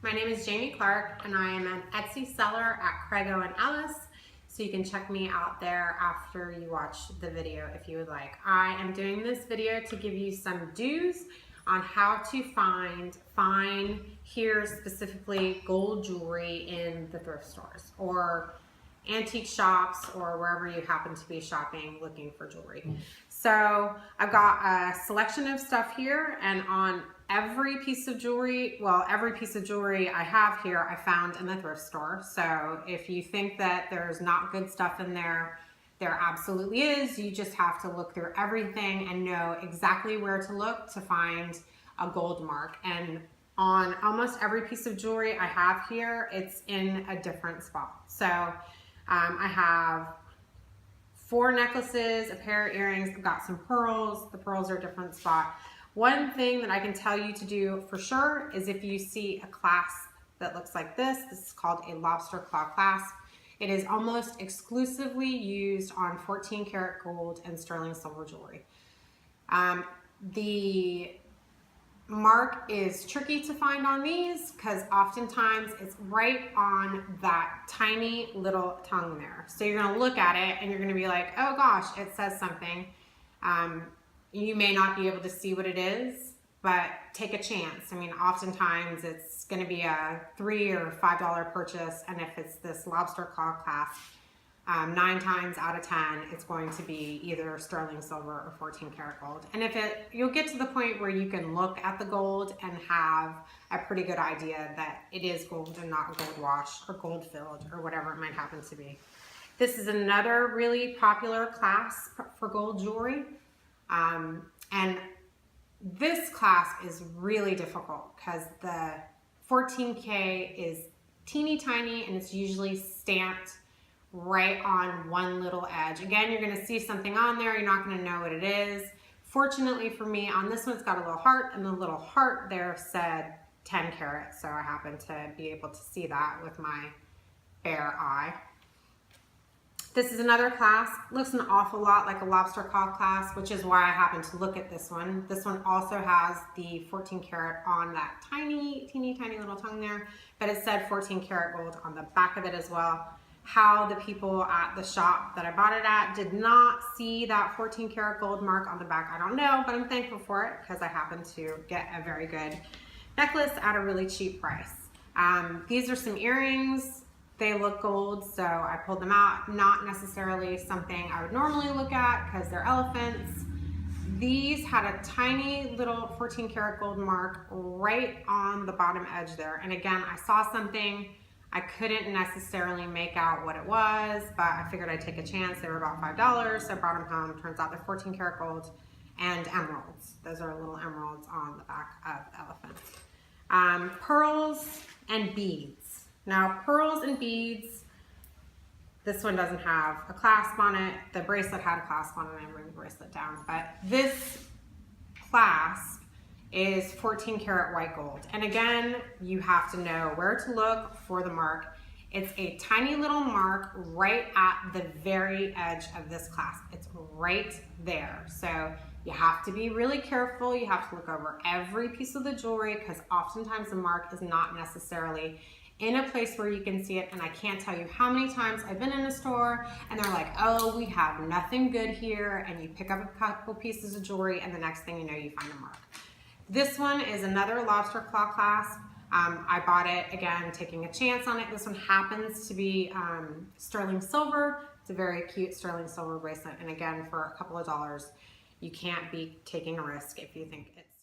My name is Jamie Clark and I am an Etsy seller at Craigo and Ellis. So you can check me out there after you watch the video if you would like. I am doing this video to give you some do's on how to find fine, here specifically, gold jewelry in the thrift stores or antique shops or wherever you happen to be shopping looking for jewelry. So I've got a selection of stuff here, and on every piece of jewelry, every piece of jewelry I have here I found in the thrift store. So if you think that there's not good stuff in there, there absolutely is. You just have to look through everything and know exactly where to look to find a gold mark. And on almost every piece of jewelry I have here, it's in a different spot. So I have 4 necklaces, a pair of earrings, I've got some pearls. The pearls are a different spot. One thing that I can tell you to do for sure is if you see a clasp that looks like this is called a lobster claw clasp. It is almost exclusively used on 14 karat gold and sterling silver jewelry. The mark is tricky to find on these because oftentimes it's right on that tiny little tongue there. So you're going to look at it and you're going to be like, oh gosh, it says something. You may not be able to see what it is, but take a chance. I mean, oftentimes it's going to be a $3 or $5 purchase, and if it's this lobster claw clasp, 9 times out of 10, it's going to be either sterling silver or 14 karat gold. And you'll get to the point where you can look at the gold and have a pretty good idea that it is gold and not gold washed or gold filled or whatever it might happen to be. This is another really popular clasp for gold jewelry. And this clasp is really difficult because the 14K is teeny tiny and it's usually stamped right on one little edge. Again, you're going to see something on there, you're not going to know what it is. Fortunately for me, on this one it's got a little heart, and the little heart there said 10 karat, so I happen to be able to see that with my bare eye. This is another clasp. Looks an awful lot like a lobster claw clasp, which is why I happen to look at this one. This one also has the 14 karat on that teeny little tongue there, but it said 14 karat gold on the back of it as well. How the people at the shop that I bought it at did not see that 14 karat gold mark on the back, I don't know, but I'm thankful for it because I happen to get a very good necklace at a really cheap price. These are some earrings. They look gold, so I pulled them out. Not necessarily something I would normally look at because they're elephants. These had a tiny little 14 karat gold mark right on the bottom edge there. And again, I saw something. I couldn't necessarily make out what it was, but I figured I'd take a chance. They were about $5, so I brought them home. Turns out they're 14 karat gold and emeralds. Those are little emeralds on the back of the elephant. Pearls and beads. Now, pearls and beads, this one doesn't have a clasp on it. The bracelet had a clasp on it, and I bring the bracelet down. But this clasp is 14 karat white gold. And again, you have to know where to look for the mark. It's a tiny little mark right at the very edge of this clasp. It's right there. So you have to be really careful. You have to look over every piece of the jewelry because oftentimes the mark is not necessarily in a place where you can see it. And I can't tell you how many times I've been in a store and they're like, oh, we have nothing good here. And you pick up a couple pieces of jewelry and the next thing you know, you find a mark. This one is another lobster claw clasp. I bought it, again, taking a chance on it. This one happens to be sterling silver. It's a very cute sterling silver bracelet. And again, for a couple of dollars, you can't be taking a risk if you think it's